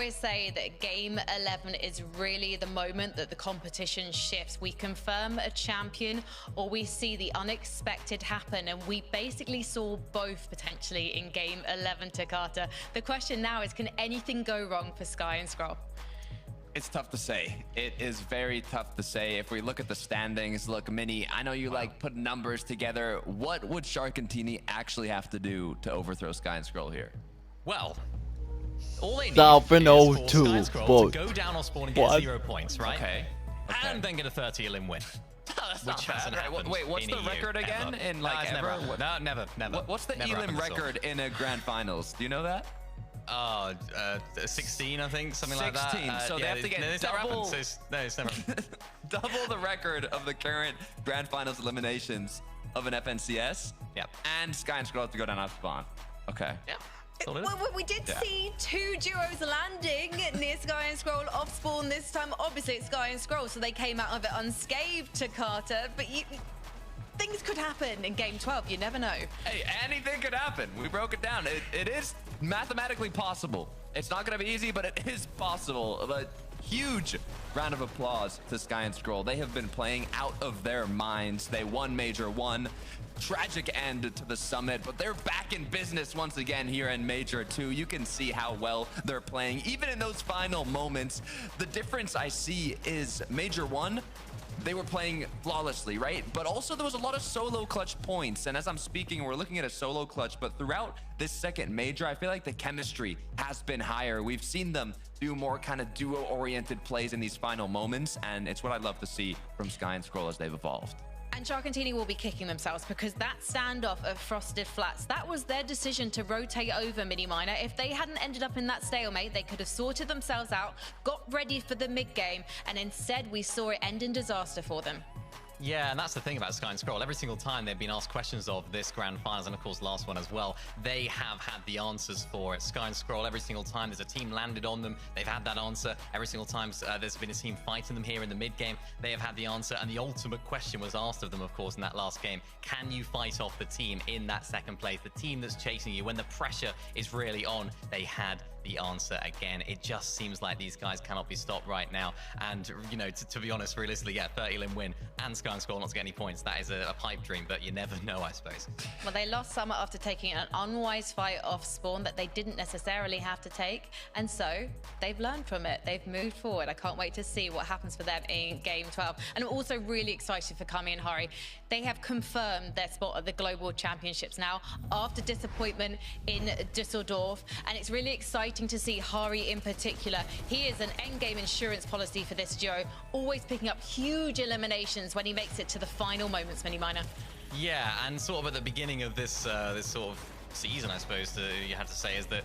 always say that game 11 is really the moment that the competition shifts. We confirm a champion or we see the unexpected happen, and we basically saw both potentially in game 11, Takata. The question now is, can anything go wrong for Sky and Scroll? It's tough to say. It is very tough to say. If we look at the standings, look, Mini, I know you like put numbers together. What would Sharkantini actually have to do to overthrow Sky and Scroll here? Well, all they need South is for O2, Sky and Scroll to go down or spawn and get 0 points, right? Okay. And then get a 30 elim win. That's Which not hasn't bad. happened. Wait, what's in the EU record again? ever. In like never. ever? No, never. What's the Never elim happened at all. record in a grand finals? Do you know that? 16, I think, something like that. 16. So they have to get it's double. It's never Double the record of the current grand finals eliminations of an FNCS. Yep. And Sky and Scroll have to go down out spawn. Okay. Yeah. Well, we did see 2 duos landing near Sky and Scroll off spawn this time. Obviously, it's Sky and Scroll, so they came out of it unscathed to Carter. But things could happen in game 12. You never know. Hey, anything could happen. We broke it down. It is mathematically possible. It's not going to be easy, but it is possible. But huge round of applause to Sky and Scroll. They have been playing out of their minds. They won Major 1. Tragic end to the summit, but they're back in business once again here in Major 2. You can see how well they're playing. Even in those final moments, the difference I see is Major 1, they were playing flawlessly, right? But also there was a lot of solo clutch points. And as I'm speaking, we're looking at a solo clutch, but throughout this second Major, I feel like the chemistry has been higher. We've seen them do more kind of duo-oriented plays in these final moments, and it's what I love to see from Sky and Scroll as they've evolved. And Sharkantini will be kicking themselves because that standoff of Frosted Flats, that was their decision to rotate over Mini Miner. If they hadn't ended up in that stalemate, they could have sorted themselves out, got ready for the mid-game, and instead we saw it end in disaster for them. Yeah, and that's the thing about Sky and Scroll. Every single time they've been asked questions of this grand finals, and of course last one as well, they have had the answers for it. Sky and Scroll, every single time there's a team landed on them, they've had that answer. Every single time there's been a team fighting them here in the mid game, they have had the answer. And the ultimate question was asked of them, of course, in that last game. Can you fight off the team in that second place, the team that's chasing you when the pressure is really on? They had the answer again. It just seems like these guys cannot be stopped right now. And, you know, to be honest, realistically, yeah, 30 lim win and Sky and Scroll not to get any points. That is a pipe dream, but you never know, I suppose. Well, they lost Summer after taking an unwise fight off spawn that they didn't necessarily have to take. And so they've learned from it. They've moved forward. I can't wait to see what happens for them in game 12. And I'm also really excited for Kami and Hari. They have confirmed their spot at the Global Championships now after disappointment in Dusseldorf. And it's really exciting to see Hari in particular. He is an endgame insurance policy for this duo, always picking up huge eliminations when he makes it to the final moments, Mini Miner. Yeah, and sort of at the beginning of this this sort of season, I suppose you have to say, is that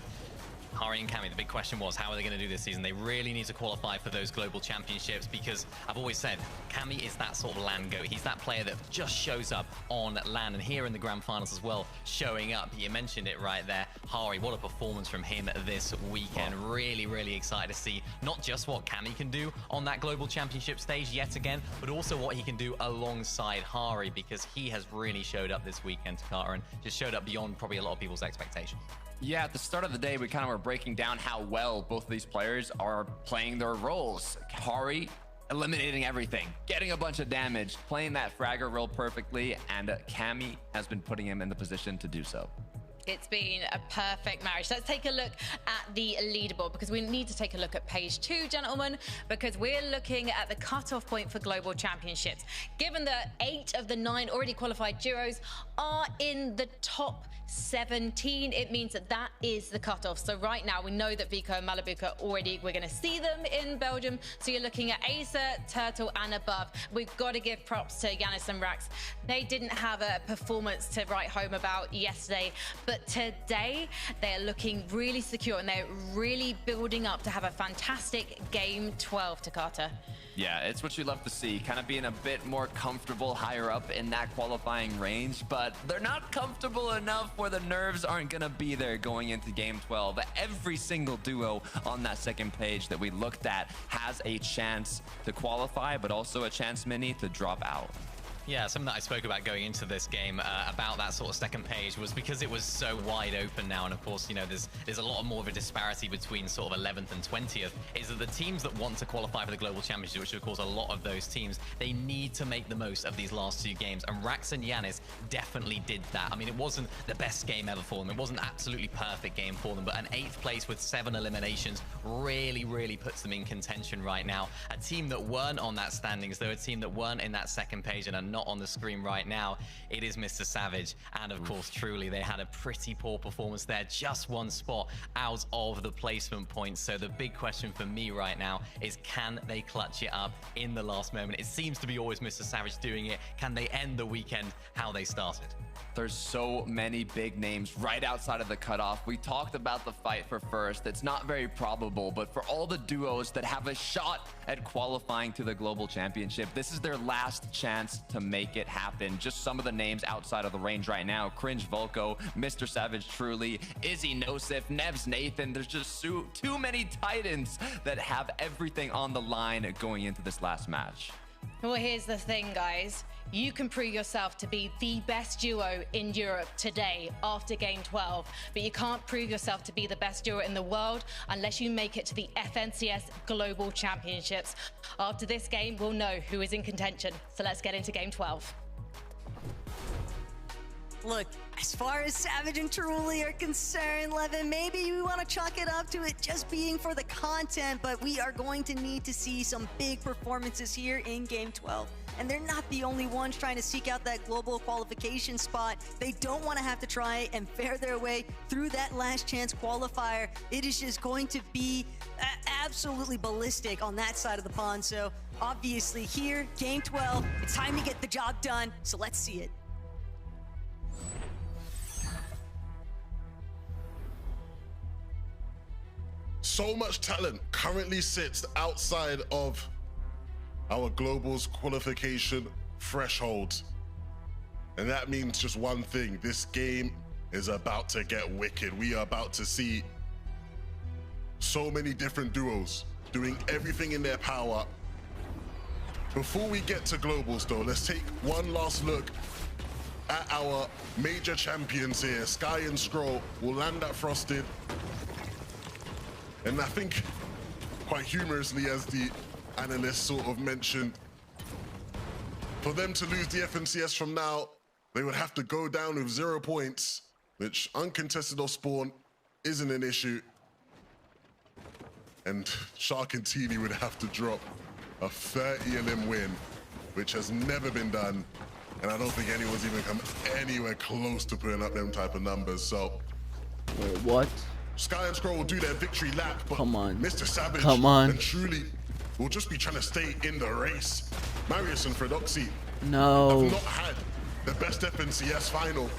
Hari and Kami, the big question was, how are they going to do this season? They really need to qualify for those global championships because I've always said, Kami is that sort of LAN goat. He's that player that just shows up on LAN, and here in the grand finals as well, showing up. You mentioned it right there. Hari, what a performance from him this weekend. Really, really excited to see not just what Kami can do on that global championship stage yet again, but also what he can do alongside Hari, because he has really showed up this weekend, Takata, and just showed up beyond probably a lot of people's expectations. Yeah, at the start of the day, we kind of were breaking down how well both of these players are playing their roles. Hari eliminating everything, getting a bunch of damage, playing that fragger role perfectly, and Kami has been putting him in the position to do so. It's been a perfect marriage. Let's take a look at the leaderboard because we need to take a look at page 2, gentlemen, because we're looking at the cutoff point for global championships. Given that 8 of the 9 already qualified duos are in the top 17, it means that that is the cutoff. So right now we know that Vico and Malabuka already, we're going to see them in Belgium. So you're looking at Acer, Turtle and above. We've got to give props to Yanis and Rax. They didn't have a performance to write home about yesterday, but today they're looking really secure and they're really building up to have a fantastic game 12, Takata. Yeah, it's what you love to see, kind of being a bit more comfortable higher up in that qualifying range, but they're not comfortable enough where the nerves aren't going to be there going into game 12. Every single duo on that second page that we looked at has a chance to qualify, but also a chance, Mini, to drop out. Yeah, something that I spoke about going into this game about that sort of second page was because it was so wide open now, and of course, you know, there's a lot more of a disparity between sort of 11th and 20th, is that the teams that want to qualify for the Global Championship, which of course a lot of those teams, they need to make the most of these last 2 games, and Rax and Yanis definitely did that. I mean, it wasn't the best game ever for them, it wasn't an absolutely perfect game for them, but an 8th place with 7 eliminations really puts them in contention right now. A team that weren't on that standings, though, a team that weren't in that second page and are not on the screen right now, it is Mr. Savage. And of course, truly, they had a pretty poor performance there, just 1 spot out of the placement points. So the big question for me right now is, can they clutch it up in the last moment? It seems to be always Mr. Savage doing it. Can they end the weekend how they started? There's so many big names right outside of the cutoff. We talked about the fight for first. It's not very probable, but for all the duos that have a shot at qualifying to the Global Championship, this is their last chance to make it happen. Just some of the names outside of the range right now: Cringe Volko, Mr. Savage Truly, Izzy Nosif, Nevs Nathan. There's just too many titans that have everything on the line going into this last match. Well, here's the thing, guys. You can prove yourself to be the best duo in Europe today after Game 12, but you can't prove yourself to be the best duo in the world unless you make it to the FNCS Global Championships. After this game, we'll know who is in contention. So let's get into Game 12. Look, as far as Savage and Truly are concerned, Levin, maybe you want to chalk it up to it just being for the content, but we are going to need to see some big performances here in Game 12. And they're not the only ones trying to seek out that global qualification spot. They don't want to have to try and fare their way through that last chance qualifier. It is just going to be absolutely ballistic on that side of the pond. So obviously here, Game 12, it's time to get the job done. So let's see it. So much talent currently sits outside of our Global's qualification threshold. And that means just one thing. This game is about to get wicked. We are about to see so many different duos doing everything in their power. Before we get to Globals though, let's take one last look at our major champions here. Sky and Scroll will land at Frosted. And I think, quite humorously, as the analyst sort of mentioned, for them to lose the FNCS from now, they would have to go down with 0 points, which uncontested or spawn isn't an issue. And Shark and Teeny would have to drop a 30 elim win, which has never been done. And I don't think anyone's even come anywhere close to putting up them type of numbers. So, wait, what? Sky and Scroll will do their victory lap, but Come on. Mr. Savage and Truly will just be trying to stay in the race. Marius and Fredoxy No. have not had the best FNCS final,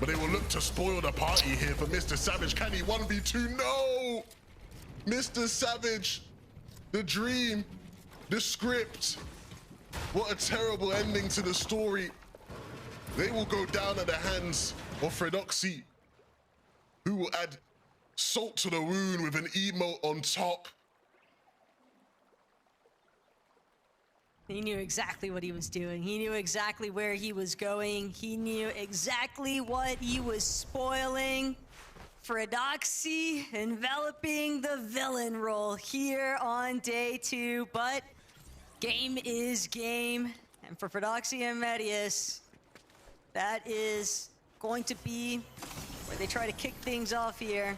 but they will look to spoil the party here for Mr. Savage. Can he 1v2? No! Mr. Savage, the dream, the script. What a terrible ending to the story. They will go down at the hands of Fredoxy, who will add salt to the wound with an emote on top. He knew exactly what he was doing. He knew exactly where he was going. He knew exactly what he was spoiling. Fredoxy enveloping the villain role here on day 2, but game is game. And for Fredoxy and Medius, that is going to be where they try to kick things off here.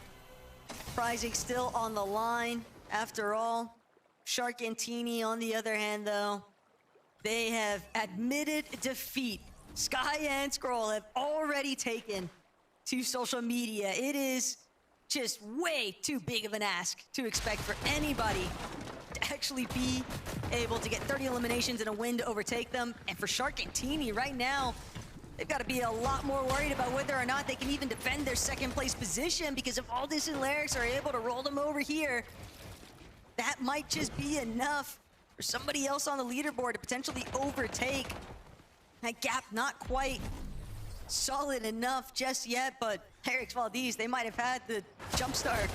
Prizing still on the line, after all. Shark and Teeny, on the other hand, though, they have admitted defeat. Sky and Scroll have already taken to social media. It is just way too big of an ask to expect for anybody to actually be able to get 30 eliminations and a win to overtake them. And for Shark and Teeny right now, they've got to be a lot more worried about whether or not they can even defend their second place position, because if Aldous and Larix are able to roll them over here, that might just be enough for somebody else on the leaderboard to potentially overtake. That gap not quite solid enough just yet, but Larix Valdez, they might have had the jump start.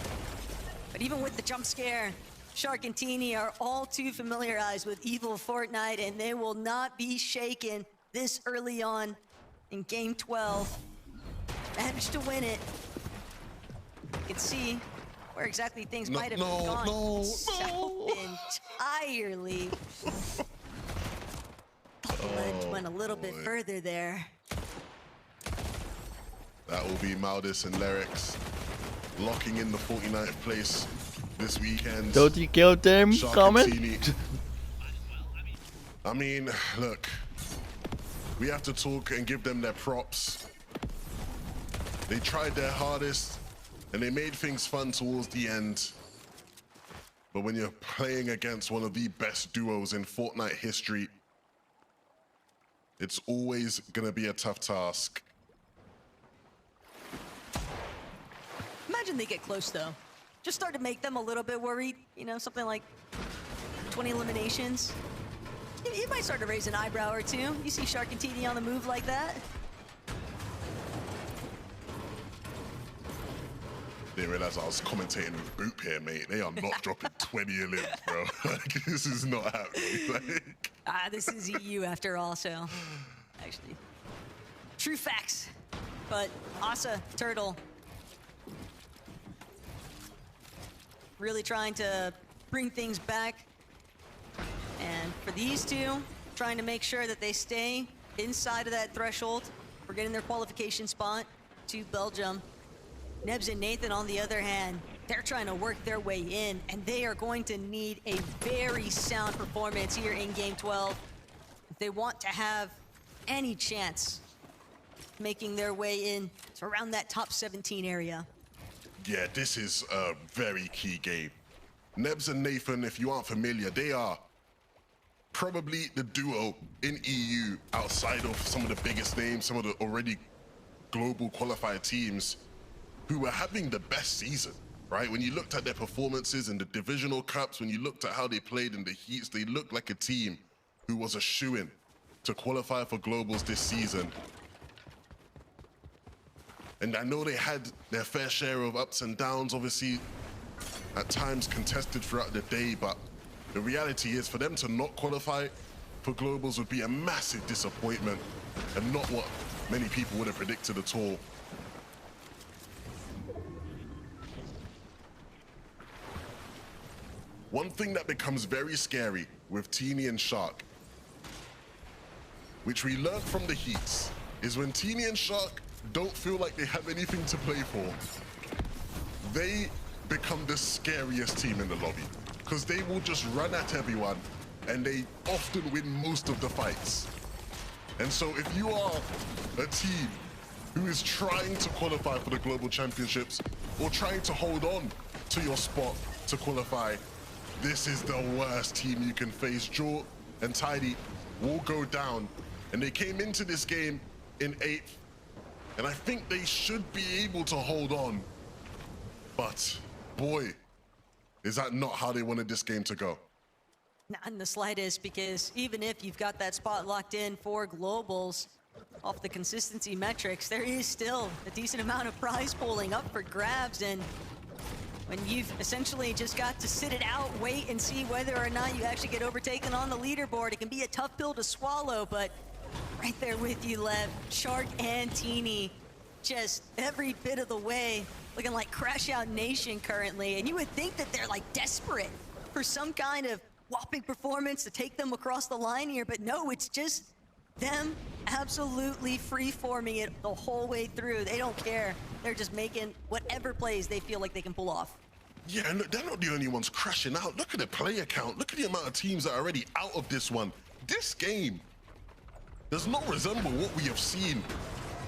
But even with the jump scare, Shark and Teeny are all too familiarized with evil Fortnite, and they will not be shaken this early on in game 12. Managed to win it. You can see where exactly things might have gone south entirely. The ledge went a little bit further there. That will be Maldis and Lyrics locking in the 49th place this weekend. Don't you kill them, comment? I mean, look, we have to talk and give them their props. They tried their hardest and they made things fun towards the end. But when you're playing against one of the best duos in Fortnite history, it's always gonna be a tough task. Imagine they get close though. Just start to make them a little bit worried. You know, something like 20 eliminations. You might start to raise an eyebrow or two. You see Shark and TD on the move like that. Didn't realize I was commentating with Boop here, mate. They are not dropping 20 elims, bro. Like, this is not happening. Like... This is EU after all, so actually, true facts. But Asa, Turtle, really trying to bring things back. And for these two, trying to make sure that they stay inside of that threshold for getting their qualification spot to Belgium. Nebs and Nathan, on the other hand, they're trying to work their way in, and they are going to need a very sound performance here in Game 12 if they want to have any chance making their way in to around that top 17 area. Yeah, this is a very key game. Nebs and Nathan, if you aren't familiar, they are probably the duo in EU outside of some of the biggest names, some of the already global qualified teams who were having the best season, right? When you looked at their performances in the divisional cups, when you looked at how they played in the heats, they looked like a team who was a shoo-in to qualify for globals this season. And I know they had their fair share of ups and downs, obviously, at times contested throughout the day, but the reality is for them to not qualify for globals would be a massive disappointment and not what many people would have predicted at all. One thing that becomes very scary with Teeny and Shark, which we learned from the heats, is when Teeny and Shark don't feel like they have anything to play for, they become the scariest team in the lobby, because they will just run at everyone and they often win most of the fights. And so if you are a team who is trying to qualify for the global championships or trying to hold on to your spot to qualify, this is the worst team you can face. Jaw and Tidy will go down, and they came into this game in 8th, and I think they should be able to hold on. But boy, is that not how they wanted this game to go? Not in the slightest, because even if you've got that spot locked in for globals, off the consistency metrics, there is still a decent amount of prize pooling up for grabs, and when you've essentially just got to sit it out, wait and see whether or not you actually get overtaken on the leaderboard, it can be a tough pill to swallow, but right there with you, Lev, Shark and Teeny, just every bit of the way, looking like Crash Out Nation currently, and you would think that they're like desperate for some kind of whopping performance to take them across the line here, but no, it's just them absolutely free-forming it the whole way through. They don't care. They're just making whatever plays they feel like they can pull off. Yeah, and look, they're not the only ones crashing out. Look at the player count. Look at the amount of teams that are already out of this one. This game does not resemble what we have seen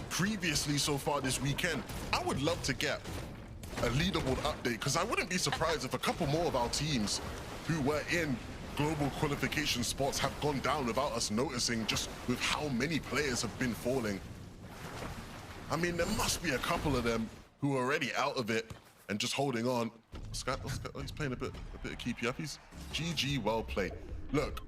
previously so far this weekend. I would love to get a leaderboard update, because I wouldn't be surprised if a couple more of our teams who were in global qualification spots have gone down without us noticing, just with how many players have been falling. I mean, there must be a couple of them who are already out of it and just holding on. Scott, oh, he's playing a bit of keepy up. He's GG, well played. Look.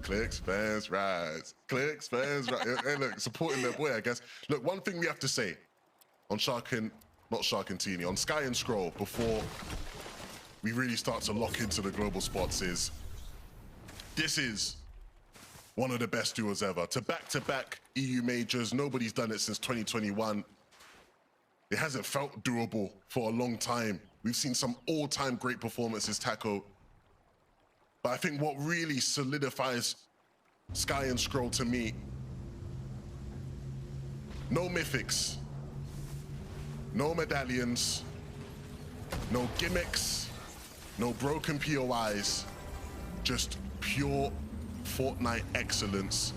Clicks, fans, rise. Clicks, fans, rise. Hey, look, supporting their boy, I guess. Look, one thing we have to say on not Shark and Teeny, on Sky and Scroll before we really start to lock into the global spots is, this is one of the best duos ever. To back-to-back EU majors, nobody's done it since 2021. It hasn't felt doable for a long time. We've seen some all-time great performances, Taco. But I think what really solidifies Sky and Scroll to me, no mythics, no medallions, no gimmicks, no broken POIs, just pure Fortnite excellence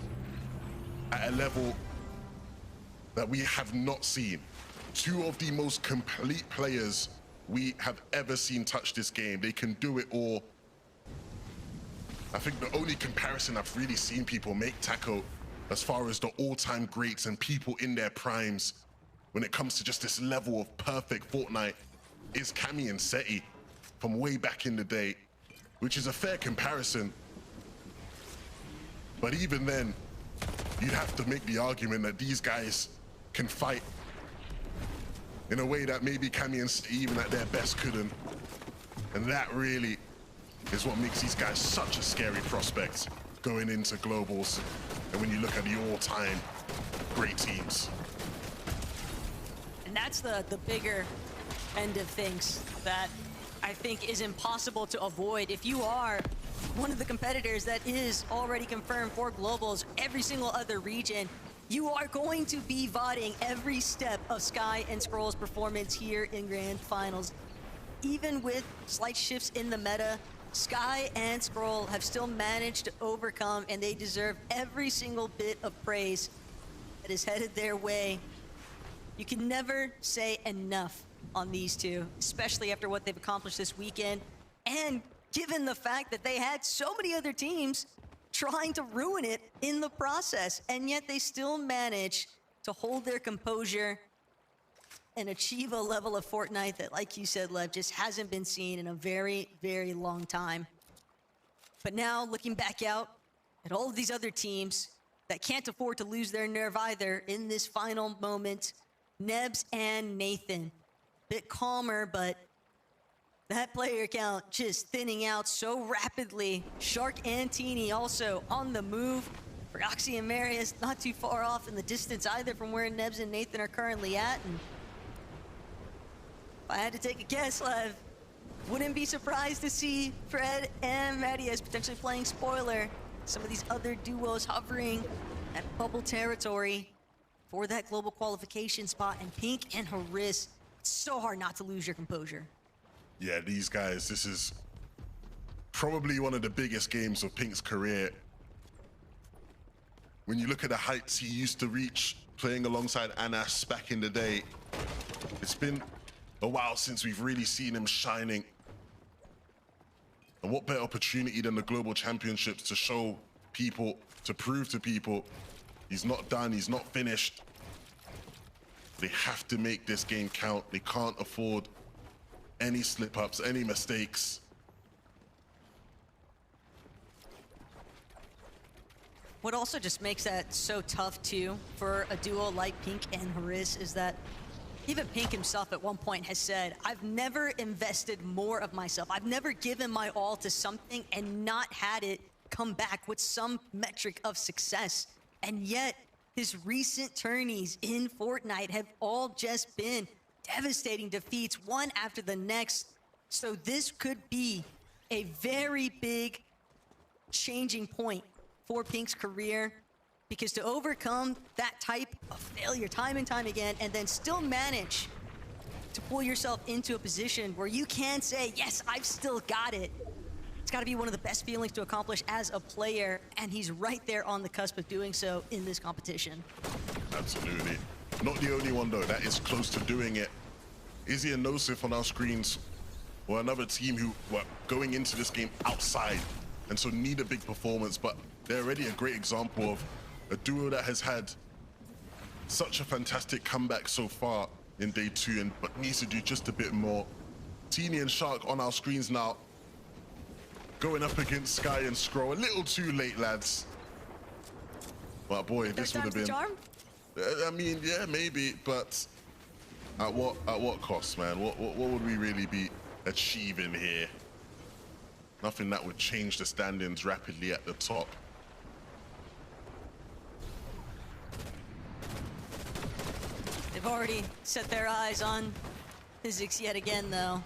at a level that we have not seen. Two of the most complete players we have ever seen touch this game. They can do it all. I think the only comparison I've really seen people make, Taco, as far as the all-time greats and people in their primes when it comes to just this level of perfect Fortnite, is Cammy and Seti from way back in the day, which is a fair comparison. But even then, you'd have to make the argument that these guys can fight in a way that maybe Cammy and Seti, even at their best, couldn't. And that really is what makes these guys such a scary prospect going into globals. And when you look at the all-time great teams. And that's the bigger end of things that I think is impossible to avoid. If you are one of the competitors that is already confirmed for globals, every single other region, you are going to be VODing every step of Sky and Scroll's performance here in Grand Finals. Even with slight shifts in the meta, Sky and Scroll have still managed to overcome, and they deserve every single bit of praise that is headed their way. You can never say enough on these two, especially after what they've accomplished this weekend, and given the fact that they had so many other teams trying to ruin it in the process, and yet they still manage to hold their composure and achieve a level of Fortnite that, like you said, Lev, just hasn't been seen in a very, very long time. But now, looking back out at all of these other teams that can't afford to lose their nerve either in this final moment, Nebs and Nathan, bit calmer, but that player count just thinning out so rapidly. Shark and Teeny also on the move. Roxy and Marius not too far off in the distance either from where Nebs and Nathan are currently at. And if I had to take a guess, Lev, wouldn't be surprised to see Fred and Marius potentially playing spoiler. Some of these other duos hovering at bubble territory for that global qualification spot. And Pink and Haris, it's so hard not to lose your composure. Yeah, these guys, this is probably one of the biggest games of Pink's career. When you look at the heights he used to reach playing alongside Anas back in the day, it's been a while since we've really seen him shining. And what better opportunity than the Global Championships to show people, to prove to people, he's not done, he's not finished. They have to make this game count. They can't afford any slip-ups, any mistakes. What also just makes that so tough too for a duo like Pink and Haris is that even Pink himself at one point has said, I've never invested more of myself. I've never given my all to something and not had it come back with some metric of success. And yet his recent tourneys in Fortnite have all just been devastating defeats, one after the next. So this could be a very big changing point for Pink's career, because to overcome that type of failure time and time again and then still manage to pull yourself into a position where you can say, yes, I've still got it. It's got to be one of the best feelings to accomplish as a player, and he's right there on the cusp of doing so in this competition. Absolutely. Not the only one though that is close to doing it. Izzy and Nosif on our screens were another team who were going into this game outside and so need a big performance, but they're already a great example of a duo that has had such a fantastic comeback so far in day 2, but needs to do just a bit more. Teeny and Shark on our screens now, going up against Sky and Scroll. A little too late, lads. But boy, this would have been... I mean, yeah, maybe, but at what cost, man? What would we really be achieving here? Nothing that would change the standings rapidly at the top. They've already set their eyes on physics yet again, though.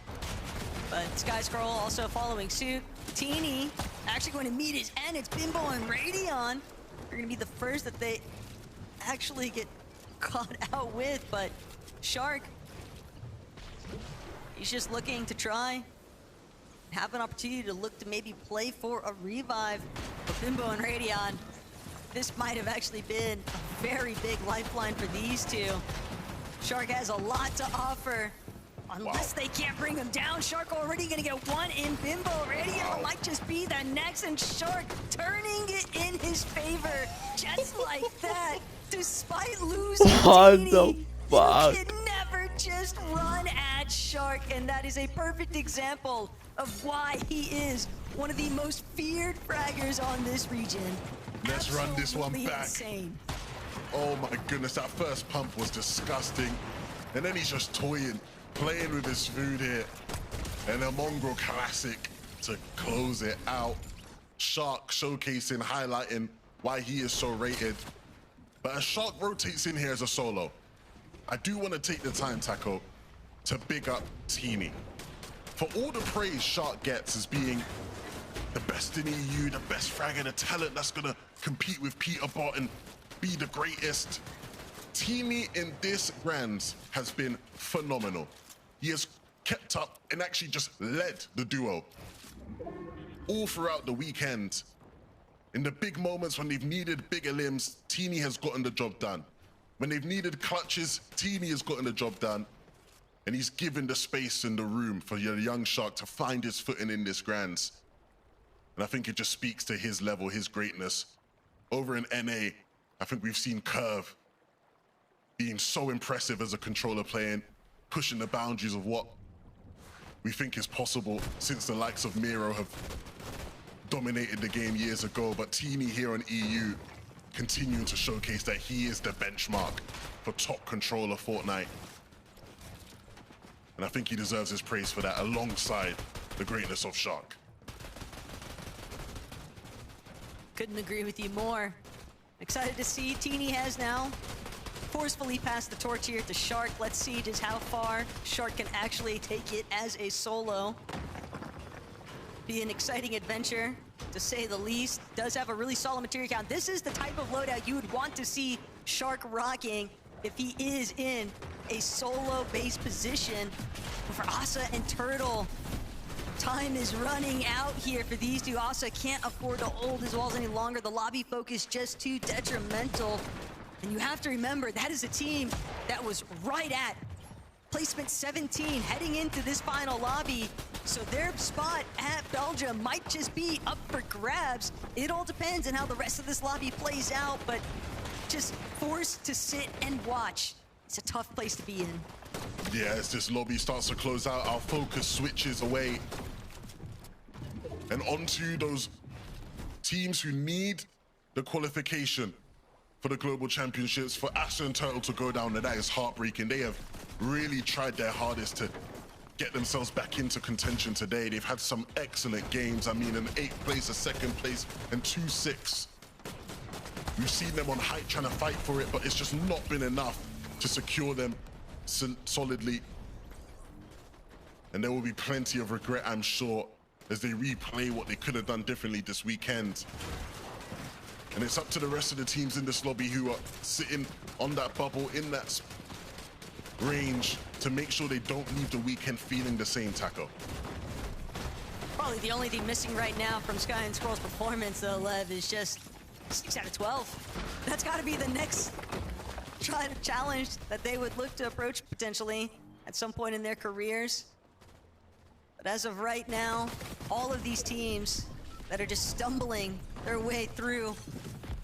But Sky Scroll also following suit. Teeny actually going to meet his end. It's Bimbo and Radion. They're going to be the first that they actually get caught out with, but Shark, he's just looking to try have an opportunity to look to maybe play for a revive. But Bimbo and Radion, this might have actually been a very big lifeline for these two. Shark has a lot to offer. Unless they can't bring him down, Shark already gonna get one in. Bimbo Radion might just be the next, and Shark turning it in his favor just like that. Despite losing What Teeny, the fuck? you can never just run at Shark, and that is a perfect example of why he is one of the most feared fraggers on this region. Let's run this one Absolutely back. Insane. Oh my goodness, that first pump was disgusting. And then he's just toying, playing with his food here. And a Mongrel classic to close it out. Shark showcasing, highlighting why he is so rated. But as Shark rotates in here as a solo, I do want to take the time, Taco, to big up Teeny. For all the praise Shark gets as being the best in EU, the best fragger, the talent that's gonna compete with Peter Bot and be the greatest. Teeny in this Grands has been phenomenal. He has kept up and actually just led the duo all throughout the weekend. In the big moments when they've needed bigger limbs, Teeny has gotten the job done. When they've needed clutches, Teeny has gotten the job done. And he's given the space and the room for your young Shark to find his footing in this Grands. And I think it just speaks to his level, his greatness. Over in NA, I think we've seen Curve being so impressive as a controller playing, pushing the boundaries of what we think is possible since the likes of Miro have dominated the game years ago. But Teeny here on EU continuing to showcase that he is the benchmark for top controller Fortnite. And I think he deserves his praise for that alongside the greatness of Shark. Couldn't agree with you more. Excited to see Teeny has now forcefully passed the torch here to Shark. Let's see just how far Shark can actually take it as a solo. Be an exciting adventure, to say the least. Does have a really solid material count. This is the type of loadout you would want to see Shark rocking if he is in a solo-based position. For Asa and Turtle, time is running out here for these two. Asa can't afford to hold his walls any longer. The lobby focus just too detrimental. And you have to remember, that is a team that was right at placement 17 heading into this final lobby. So their spot at Belgium might just be up for grabs. It all depends on how the rest of this lobby plays out, but just forced to sit and watch. It's a tough place to be in. Yeah, as this lobby starts to close out, our focus switches away and onto those teams who need the qualification for the Global Championships. For Asher and Turtle to go down, and that is heartbreaking. They have really tried their hardest to get themselves back into contention today. They've had some excellent games. I mean, an 8th place, a 2nd place, and 2-6. We've seen them on height trying to fight for it, but it's just not been enough to secure them solidly. And there will be plenty of regret, I'm sure, as they replay what they could have done differently this weekend. And it's up to the rest of the teams in this lobby who are sitting on that bubble, in that range, to make sure they don't leave the weekend feeling the same, Taco. Probably the only thing missing right now from Sky and Scroll's performance, though, Lev, is just 6 out of 12. That's got to be the next challenge that they would look to approach potentially at some point in their careers. But as of right now, all of these teams that are just stumbling their way through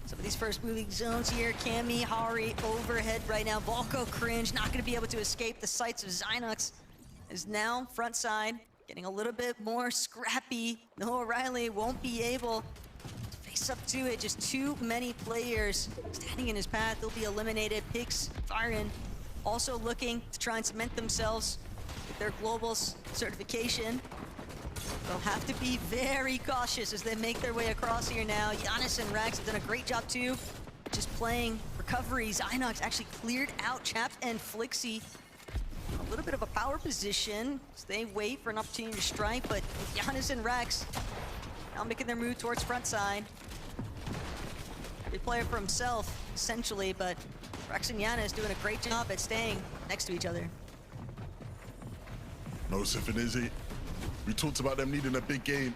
some of these first moving zones here. Cammy, Hari, overhead right now. Volko, Cringe, not going to be able to escape the sights of Zynox. Is now front side, getting a little bit more scrappy. No, O'Reilly won't be able to face up to it. Just too many players standing in his path. They'll be eliminated. Pix, Firen, also looking to try and cement themselves with their global certification. They'll have to be very cautious as they make their way across here now. Giannis and Rax have done a great job too, just playing for recoveries. Inox actually cleared out Chaps and Flixie. A little bit of a power position. So they wait for an opportunity to strike, but with Giannis and Rex now making their move towards front side. Every player for himself, essentially, but Rex and Giannis doing a great job at staying next to each other. Nosif and Izzy, we talked about them needing a big game.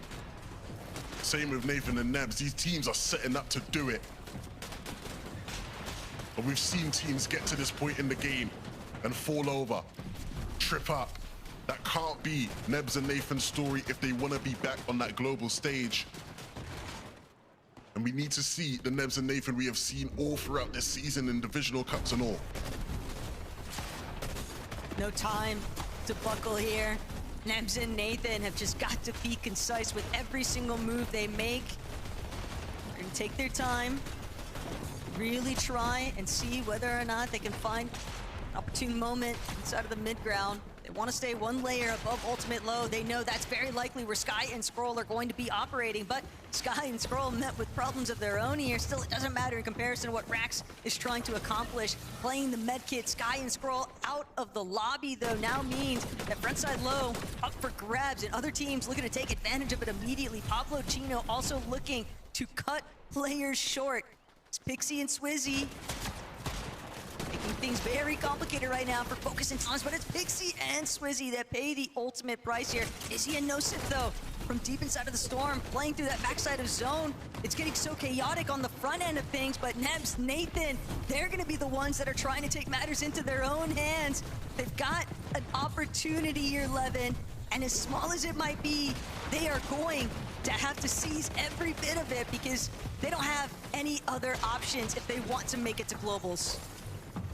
Same with Nathan and Nebs. These teams are setting up to do it. But we've seen teams get to this point in the game and fall over, trip up. That can't be Nebs and Nathan's story if they want to be back on that global stage. And we need to see the Nebs and Nathan we have seen all throughout this season in divisional cups and all. No time to buckle here. Nebs and Nathan have just got to be concise with every single move they make. They're gonna take their time, really try and see whether or not they can find an opportune moment inside of the mid-ground. They want to stay one layer above ultimate low. They know that's very likely where Sky and Scroll are going to be operating, but Sky and Scroll met with problems of their own here. Still, it doesn't matter in comparison to what Rax is trying to accomplish. Playing the medkit, Sky and Scroll out of the lobby, though, now means that frontside low up for grabs, and other teams looking to take advantage of it immediately. Pablo Chino also looking to cut players short. It's Pixie and Swizzy making things very complicated right now for Focus and Thomas, but it's Pixie and Swizzy that pay the ultimate price here. Izzy and Nosif, though, from deep inside of the storm, playing through that backside of zone. It's getting so chaotic on the front end of things, but Nebs, Nathan, they're gonna be the ones that are trying to take matters into their own hands. They've got an opportunity here, Levin, and as small as it might be, they are going to have to seize every bit of it because they don't have any other options if they want to make it to globals.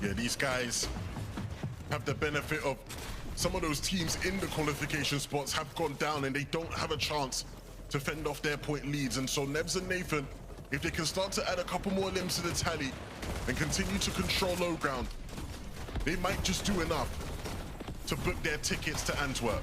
Yeah, these guys have the benefit of some of those teams in the qualification spots have gone down and they don't have a chance to fend off their point leads. And so Nebs and Nathan, if they can start to add a couple more limbs to the tally and continue to control low ground, they might just do enough to book their tickets to Antwerp.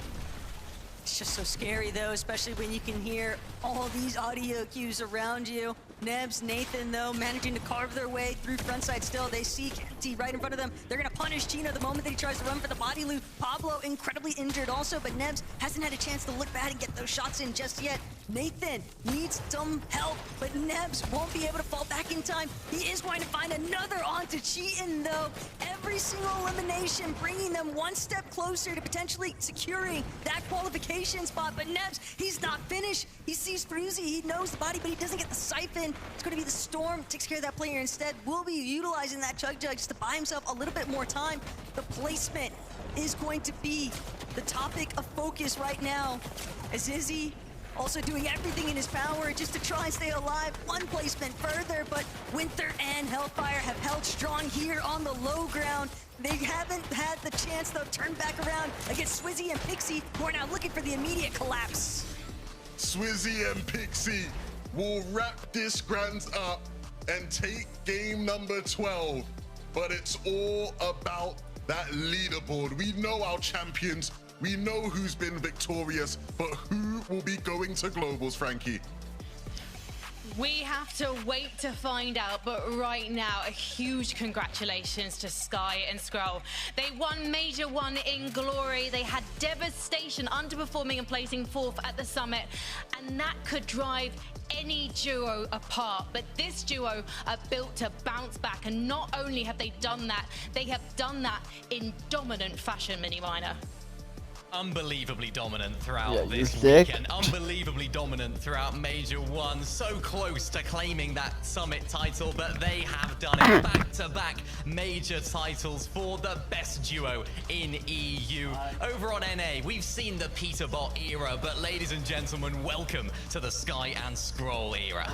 It's just so scary, though, especially when you can hear all these audio cues around you. Nebs, Nathan, though, managing to carve their way through frontside still. They see Kenty right in front of them. They're going to punish Chino the moment that he tries to run for the body loop. Pablo incredibly injured also, but Nebs hasn't had a chance to look back and get those shots in just yet. Nathan needs some help, but Nebs won't be able to fall back in time. He is going to find another onto Cheatin, though. Every single elimination bringing them one step closer to potentially securing that qualification spot. But Nebs, he's not finished. He sees Fruzy, he knows the body, but he doesn't get the siphon. It's going to be the Storm, takes care of that player instead. Will be utilizing that Chug Jug just to buy himself a little bit more time. The placement is going to be the topic of focus right now, as Izzy also doing everything in his power just to try and stay alive. One placement further, but Winter and Hellfire have held strong here on the low ground. They haven't had the chance, though, to turn back around against Swizzy and Pixie, who are now looking for the immediate collapse. Swizzy and Pixie will wrap this grand up and take game number 12. But it's all about that leaderboard. We know our champions. We know who's been victorious, but who will be going to globals, Frankie? We have to wait to find out, but right now, a huge congratulations to Sky and Scroll. They won Major 1 in glory. They had devastation, underperforming and placing 4th at the summit, and that could drive any duo apart. But this duo are built to bounce back, and not only have they done that, they have done that in dominant fashion, Miniminer. Unbelievably dominant throughout Yeah, this weekend. Unbelievably dominant throughout Major 1. So close to claiming that Summit title, but they have done it. Back-to-back major titles for the best duo in EU. Over on NA, we've seen the Peterbot era, but ladies and gentlemen, welcome to the Sky and Scroll era.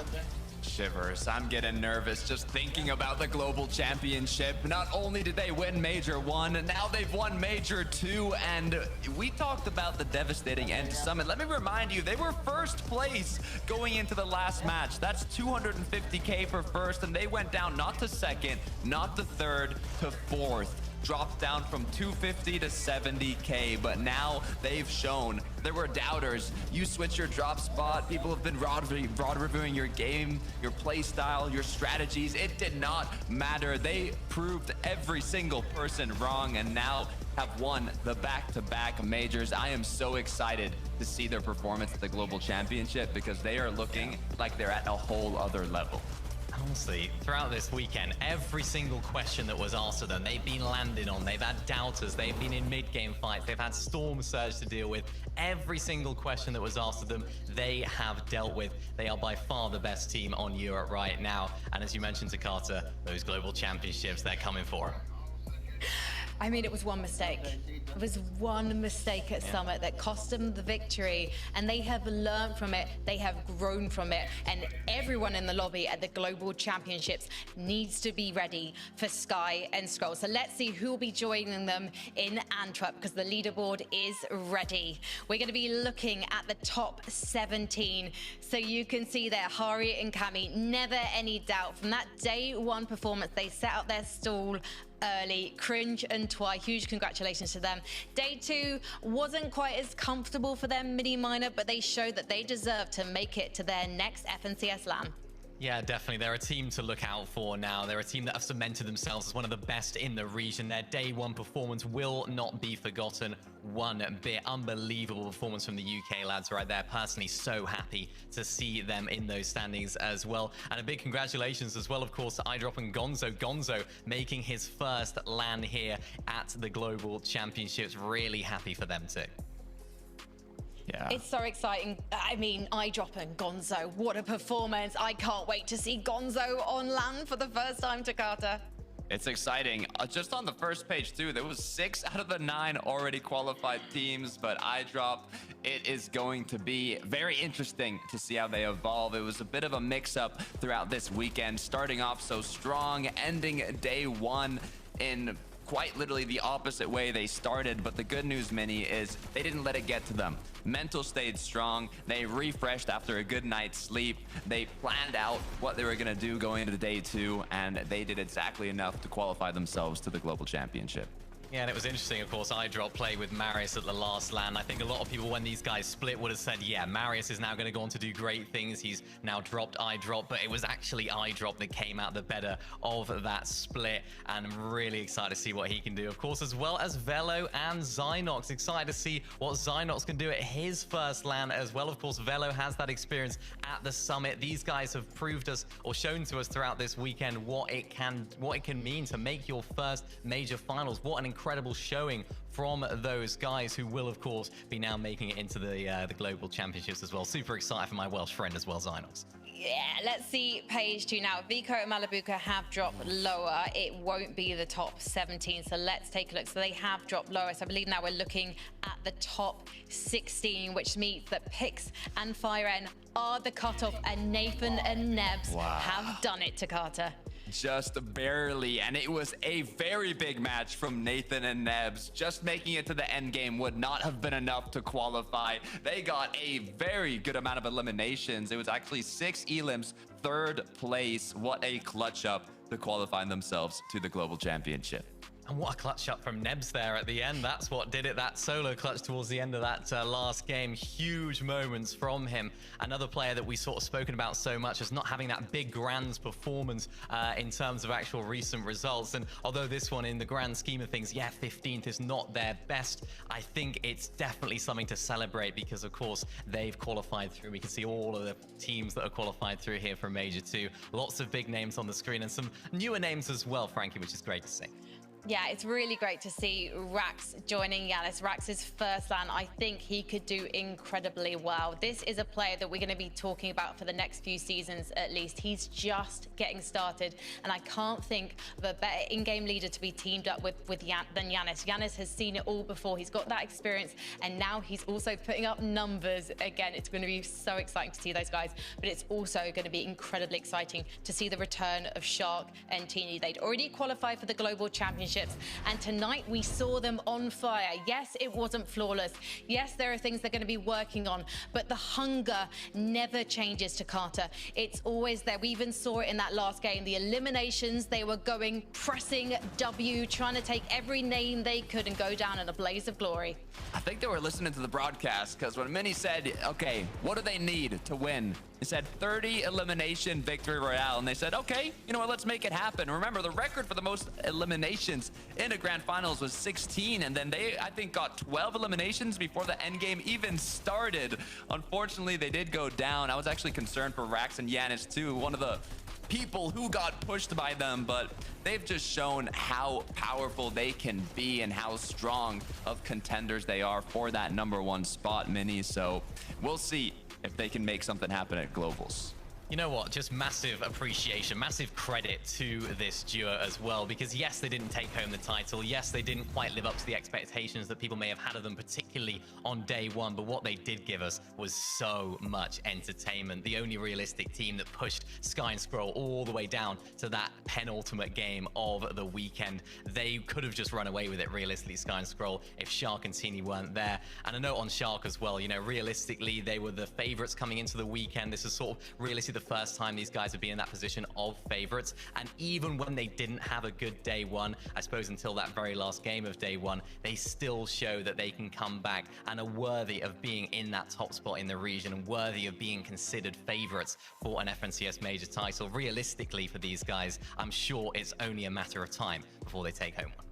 Shivers. I'm getting nervous just thinking about the global championship. Not only did they win Major 1, now they've won Major 2, and we talked about the devastating end to Summit. Let me remind you, they were first place going into the last match. That's 250K for first, and they went down not to second, not to third, to fourth. dropped down from 250 to 70K, but now they've shown there were doubters. You switch your drop spot, people have been broad reviewing your game, your play style, your strategies. It did not matter. They proved every single person wrong and now have won the back-to-back majors. I am so excited to see their performance at the Global Championship because they are looking like they're at a whole other level. Honestly, throughout this weekend, every single question that was asked of them, they've been landed on. They've had doubters. They've been in mid-game fights. They've had Storm Surge to deal with. Every single question that was asked of them, they have dealt with. They are by far the best team on Europe right now. And as you mentioned to Carter, those global championships, they're coming for them. I mean, it was one mistake. It was one mistake at Summit that cost them the victory, and they have learned from it. They have grown from it, and everyone in the lobby at the Global Championships needs to be ready for Sky and Scroll. So let's see who will be joining them in Antwerp, because the leaderboard is ready. We're going to be looking at the top 17. So you can see there, Hari and Cammy, never any doubt. From that day one performance, they set out their stall early. Cringe and Twi, huge congratulations to them. Day two wasn't quite as comfortable for them, mini minor, but they showed that they deserve to make it to their next FNCS LAN. Yeah, definitely. They're a team to look out for now. They're a team that have cemented themselves as one of the best in the region. Their day one performance will not be forgotten one bit. Unbelievable performance from the UK lads right there. Personally, so happy to see them in those standings as well. And a big congratulations as well, of course, to iDrop and Gonzo. Gonzo making his first LAN here at the Global Championships. Really happy for them too. Yeah. It's so exciting. I mean, iDrop and Gonzo, what a performance. I can't wait to see Gonzo on LAN for the first time, to Carter. It's exciting. Just on the first page too, there was 6 out of the 9 already qualified teams, but iDrop, it is going to be very interesting to see how they evolve. It was a bit of a mix-up throughout this weekend, starting off so strong, ending day one in quite literally the opposite way they started. But the good news, Mini, is they didn't let it get to them. Mental stayed strong. They refreshed after a good night's sleep. They planned out what they were going to do going into day two, and they did exactly enough to qualify themselves to the Global Championship. Yeah, and it was interesting, of course, iDrop played with Marius at the last LAN. I think a lot of people, when these guys split, would have said, yeah, Marius is now going to go on to do great things. He's now dropped iDrop, but it was actually iDrop that came out the better of that split, and I'm really excited to see what he can do. Of course, as well as Velo and Zynox. Excited to see what Zynox can do at his first LAN as well. Of course, Velo has that experience at the Summit. These guys have proved us, or shown to us throughout this weekend, what it can mean to make your first major finals. What an incredible showing from those guys, who will, of course, be now making it into the Global Championships as well. Super excited for my Welsh friend as well, Zynox. Yeah, let's see page 2 now. Vico and Malibuca have dropped lower. It won't be the top 17, so let's take a look. So they have dropped lower. So I believe now we're looking at the top 16, which means that Pix and FireN are the cutoff, and Nathan and Nebs have done it, to Carter. Just barely, and it was a very big match from Nathan and Nebs. Just making it to the end game would not have been enough to qualify. They got a very good amount of eliminations. It was actually 6 elims, 3rd place. What a clutch up to qualify themselves to the Global Championship. And what a clutch up from Nebs there at the end. That's what did it, that solo clutch towards the end of that last game. Huge moments from him. Another player that we sort of spoken about so much as not having that big grand performance in terms of actual recent results. And although this one, in the grand scheme of things, yeah, 15th is not their best, I think it's definitely something to celebrate, because of course they've qualified through. We can see all of the teams that are qualified through here from Major 2. Lots of big names on the screen, and some newer names as well, Frankie, which is great to see. Yeah, it's really great to see Rax joining Yanis. Rax's first LAN, I think he could do incredibly well. This is a player that we're going to be talking about for the next few seasons at least. He's just getting started, and I can't think of a better in-game leader to be teamed up with than Yanis. Yanis has seen it all before. He's got that experience, and now he's also putting up numbers again. It's going to be so exciting to see those guys, but it's also going to be incredibly exciting to see the return of Shark and Teeny. They'd already qualified for the Global Championship Championships. And tonight we saw them on fire. Yes, it wasn't flawless. Yes, there are things they're going to be working on, but the hunger never changes to Carter. It's always there. We even saw it in that last game. The eliminations, they were going, pressing W, trying to take every name they could and go down in a blaze of glory. I think they were listening to the broadcast, because when Minnie said, okay, what do they need to win? They said 30 elimination victory royale, and they said, okay, you know what, let's make it happen. Remember, the record for the most eliminations in a grand finals was 16, and then they, I think, got 12 eliminations before the end game even started. Unfortunately, they did go down. I was actually concerned for Rax and Yanis too, one of the people who got pushed by them, but they've just shown how powerful they can be and how strong of contenders they are for that #1 spot, Mini. So we'll see if they can make something happen at Globals. You know what? Just massive appreciation, massive credit to this duo as well, because yes, they didn't take home the title. Yes, they didn't quite live up to the expectations that people may have had of them, particularly on day one. But what they did give us was so much entertainment. The only realistic team that pushed Sky and Scroll all the way down to that penultimate game of the weekend. They could have just run away with it, realistically, Sky and Scroll, if Shark and Teeny weren't there. And a note on Shark as well, you know, realistically, they were the favorites coming into the weekend. This is sort of realistically the first time these guys have been in that position of favorites, and even when they didn't have a good day one, I suppose until that very last game of day one, they still show that they can come back and are worthy of being in that top spot in the region and worthy of being considered favorites for an FNCS major title. Realistically for these guys, I'm sure it's only a matter of time before they take home one.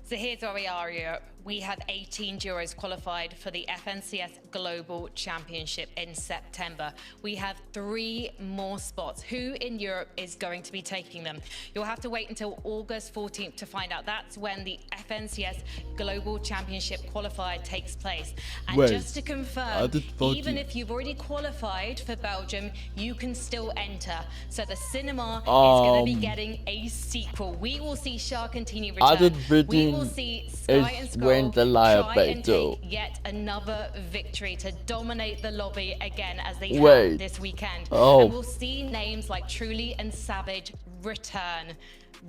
So here's where we are, Europe. We have 18 duos qualified for the FNCS Global Championship in September. We have 3 more spots. Who in Europe is going to be taking them? You'll have to wait until August 14th to find out. That's when the FNCS Global Championship qualifier takes place. And Wait, just to confirm, even if you've already qualified for Belgium, you can still enter. So the cinema is going to be getting a sequel. We will see Shark and Teeny return. We will see Sky and Scroll try and take yet another victory to dominate the lobby again as they have this weekend. And we'll see names like Truly and Savage return.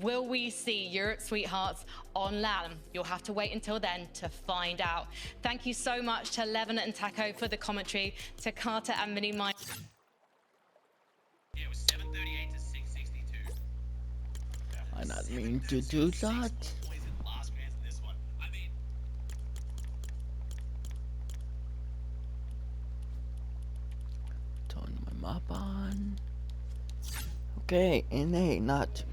Will we see Europe Sweethearts on LAN? You'll have to wait until then to find out. Thank you so much to Levin and Taco for the commentary, to Carter and Mini Mine. Yeah, it was 738 to 662. I not mean to do that. Turn my map on. Okay, NA, not